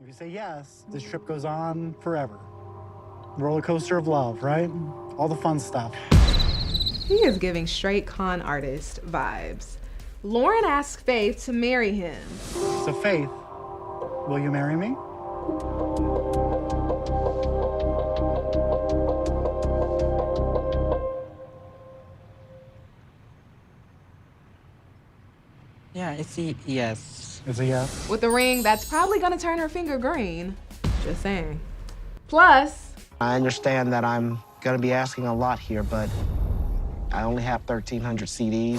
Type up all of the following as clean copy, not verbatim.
If you say yes, this trip goes on forever. Roller coaster of love, right? All the fun stuff. He is giving straight con artist vibes. Loren asks Faith to marry him. So Faith, will you marry me? Yeah, it's a yes. It's a yes. With a ring that's probably gonna turn her finger green. Just saying. Plus, I understand that I'm gonna be asking a lot here, but I only have 1,300 CDs.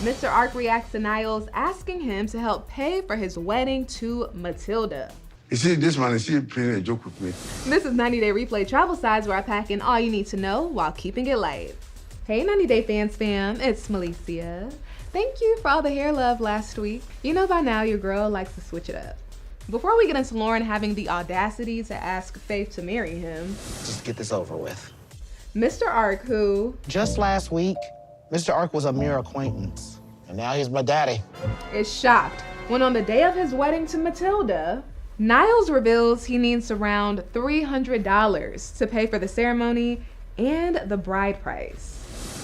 Mr. Ark reacts to Niles asking him to help pay for his wedding to Matilda. You see, this man is still playing a joke with me. This is 90 Day Replay Travel Sides, where I pack in all you need to know while keeping it light. Hey 90 Day fans fam, it's Melicia. Thank you for all the hair love last week. You know by now your girl likes to switch it up. Before we get into Loren having the audacity to ask Faith to marry him, Just get this over with. Mr. Ark, who Just last week, Mr. Ark was a mere acquaintance, and now he's my daddy. is shocked when on the day of his wedding to Matilda, Niles reveals he needs around $300 to pay for the ceremony and the bride price.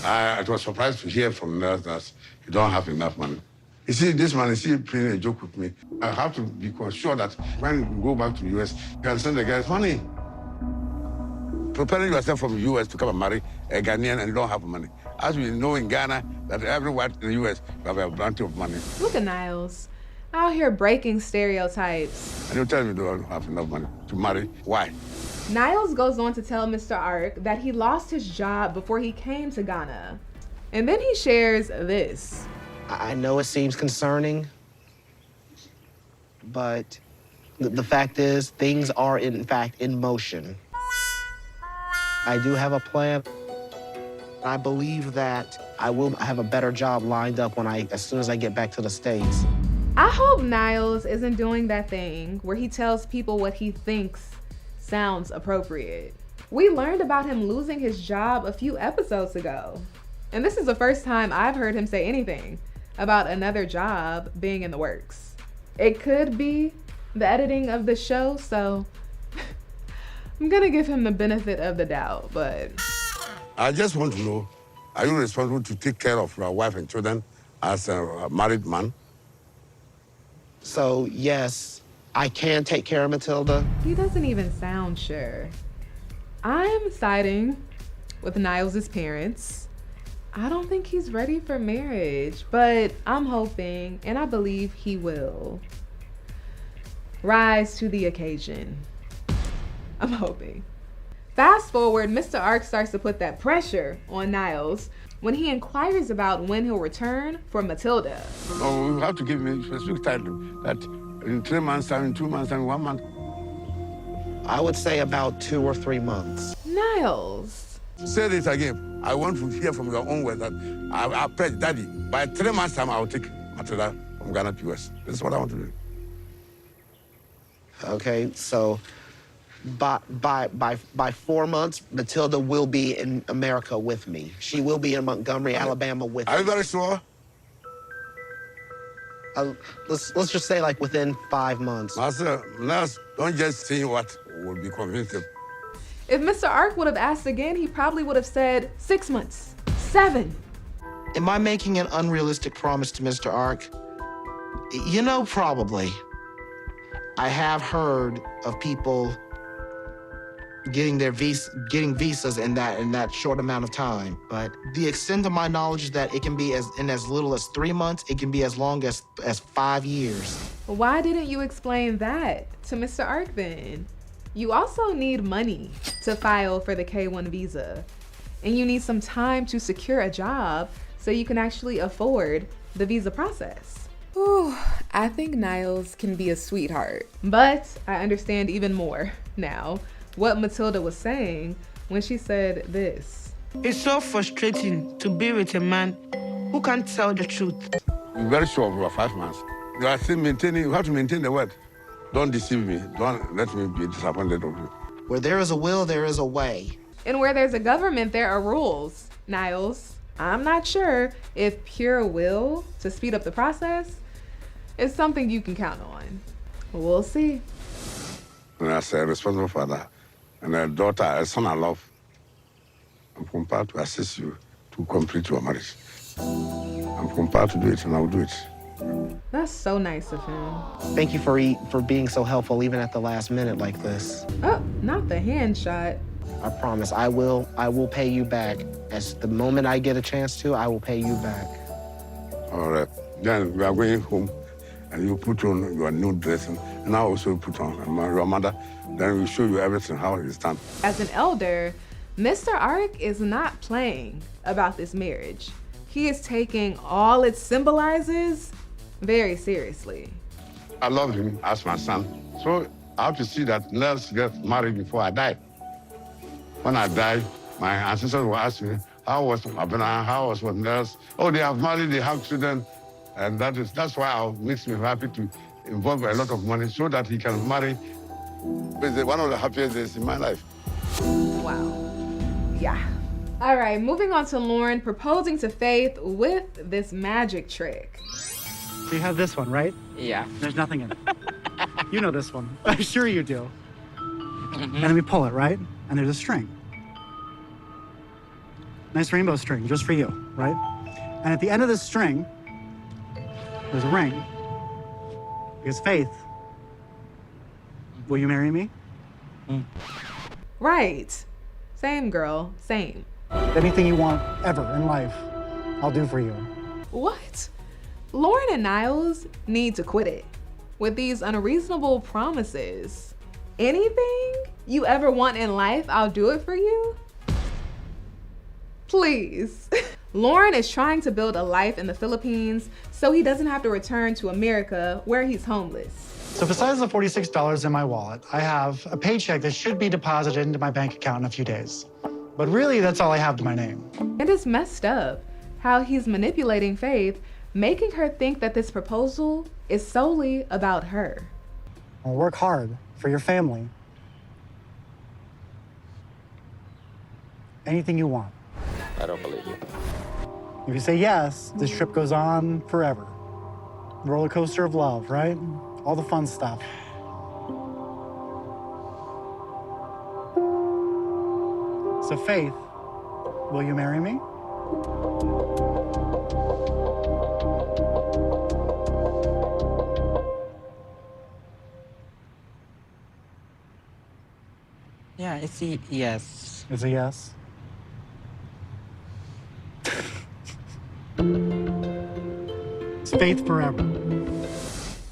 I was surprised to hear from Niles that he don't have enough money. You see, this man is still playing a joke with me. I have to be sure that when we go back to the US, you can send the guys money. Preparing yourself from the US to come and marry a Ghanaian and you don't have money. As we know in Ghana, that everyone in the US have a plenty of money. Look at Niles, out here breaking stereotypes. And you tell me you don't have enough money to marry. Why? Niles goes on to tell Mr. Ark that he lost his job before he came to Ghana. And then he shares this. I know it seems concerning, but the fact is, things are in fact in motion. I do have a plan. I believe that I will have a better job lined up as soon as I get back to the States. I hope Niles isn't doing that thing where he tells people what he thinks sounds appropriate. We learned about him losing his job a few episodes ago. And this is the first time I've heard him say anything about another job being in the works. It could be the editing of the show, so I'm gonna give him the benefit of the doubt, but... I just want to know, are you responsible to take care of your wife and children as a married man? So yes, I can take care of Matilda. He doesn't even sound sure. I'm siding with Niles' parents. I don't think he's ready for marriage, but I'm hoping, and I believe he will, rise to the occasion. I'm hoping. Fast forward, Mr. Ark starts to put that pressure on Niles when he inquires about when he'll return for Matilda. Oh, you have to give me a specific time that in 3 months' time, in 2 months' time, 1 month. I would say about 2 or 3 months. Niles. Say this again. I want to hear from your own words that I pledge, Daddy, by 3 months' time, I will take Matilda from Ghana to US. This is what I want to do. Okay, so by 4 months, Matilda will be in America with me. She will be in Montgomery, Alabama with me. Are you very sure? Let's just say like within 5 months. Master, nurse, don't just say what will be convincing. If Mr. Ark would have asked again, he probably would have said 6 months, 7. Am I making an unrealistic promise to Mr. Ark? You know, probably. I have heard of people getting visas in that short amount of time. But the extent of my knowledge is that it can be in as little as 3 months. It can be as long as 5 years. Why didn't you explain that to Mr. Ark then? You also need money to file for the K-1 visa. And you need some time to secure a job so you can actually afford the visa process. Ooh, I think Niles can be a sweetheart. But I understand even more now what Matilda was saying when she said this. It's so frustrating to be with a man who can't tell the truth. I'm very sure of your 5 months. You are still maintaining, you have to maintain the word. Don't deceive me. Don't let me be disappointed of you. Where there is a will, there is a way. And where there's a government, there are rules, Niles. I'm not sure if pure will to speed up the process is something you can count on. We'll see. And as a responsible father and a daughter, a son I love, I'm compelled to assist you to complete your marriage. I'm compelled to do it, and I'll do it. That's so nice of him. Thank you for being so helpful even at the last minute like this. Oh, not the hand shot. I promise I will pay you back. As the moment I get a chance to, I will pay you back. All right. Then we are going home, and you put on your new dress, and I also put on your mother. Then we'll show you everything, how it's done. As an elder, Mr. Ark is not playing about this marriage. He is taking all it symbolizes very seriously. I love him as my son. So I have to see that Niles gets married before I die. When I die, my ancestors will ask me, how was Abraham, how was Niles? Oh, they have married, they have children. And that's why it makes me happy to involve a lot of money so that he can marry. It's one of the happiest days in my life. Wow. Yeah. All right, moving on to Loren proposing to Faith with this magic trick. So you have this one, right? Yeah. There's nothing in it. You know this one. I'm sure you do. And then we pull it, right? And there's a string. Nice rainbow string, just for you, right? And at the end of this string, there's a ring. Because Faith, will you marry me? Right. Same girl, same. Anything you want ever in life, I'll do for you. What? Loren and Niles need to quit it with these unreasonable promises. Anything you ever want in life, I'll do it for you? Please. Loren is trying to build a life in the Philippines so he doesn't have to return to America where he's homeless. So besides the $46 in my wallet, I have a paycheck that should be deposited into my bank account in a few days. But really, that's all I have to my name. And it's messed up how he's manipulating Faith, making her think that this proposal is solely about her. I'll work hard for your family. Anything you want. I don't believe you. If you say yes, this trip goes on forever. Roller coaster of love, right? All the fun stuff. So Faith, will you marry me? Yeah, it's a yes. It's a yes. It's Faith forever.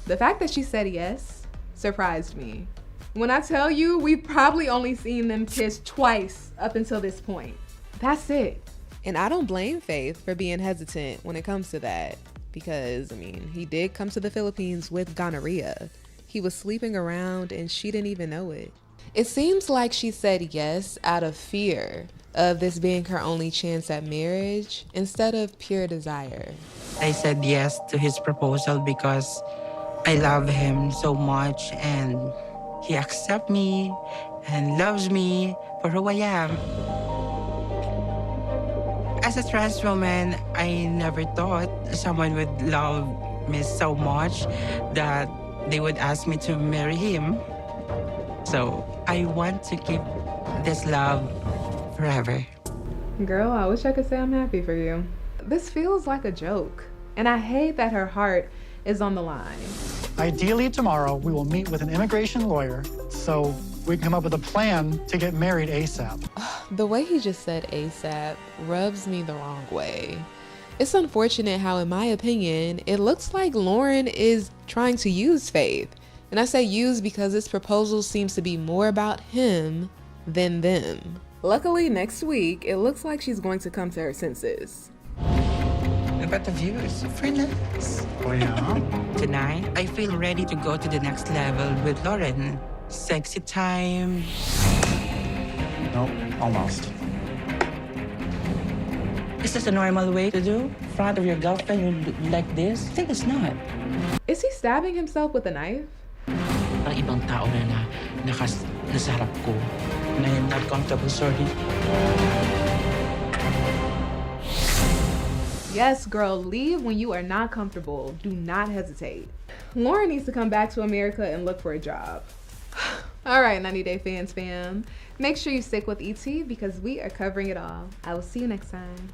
The fact that she said yes surprised me. When I tell you, we've probably only seen them kiss twice up until this point. That's it. And I don't blame Faith for being hesitant when it comes to that. Because, I mean, he did come to the Philippines with gonorrhea. He was sleeping around and she didn't even know it. It seems like she said yes out of fear of this being her only chance at marriage instead of pure desire. I said yes to his proposal because I love him so much and he accepts me and loves me for who I am. As a trans woman, I never thought someone would love me so much that they would ask me to marry him. So I want to keep this love forever. Girl, I wish I could say I'm happy for you. This feels like a joke, and I hate that her heart is on the line. Ideally, tomorrow, we will meet with an immigration lawyer so we can come up with a plan to get married ASAP. The way he just said ASAP rubs me the wrong way. It's unfortunate how, in my opinion, it looks like Loren is trying to use Faith. And I say use because this proposal seems to be more about him than them. Luckily, next week, it looks like she's going to come to her senses. But the view is super nice. Oh, yeah? Tonight, I feel ready to go to the next level with Loren. Sexy time. Nope, almost. Is this a normal way to do? In front of your girlfriend like this? I think it's not. Is he stabbing himself with a knife? Ang ibang tao na nasa harap ko. Na not comfortable, sorry. Yes, girl, leave when you are not comfortable. Do not hesitate. Loren needs to come back to America and look for a job. All right, 90 Day Fans fam. Make sure you stick with ET because we are covering it all. I will see you next time.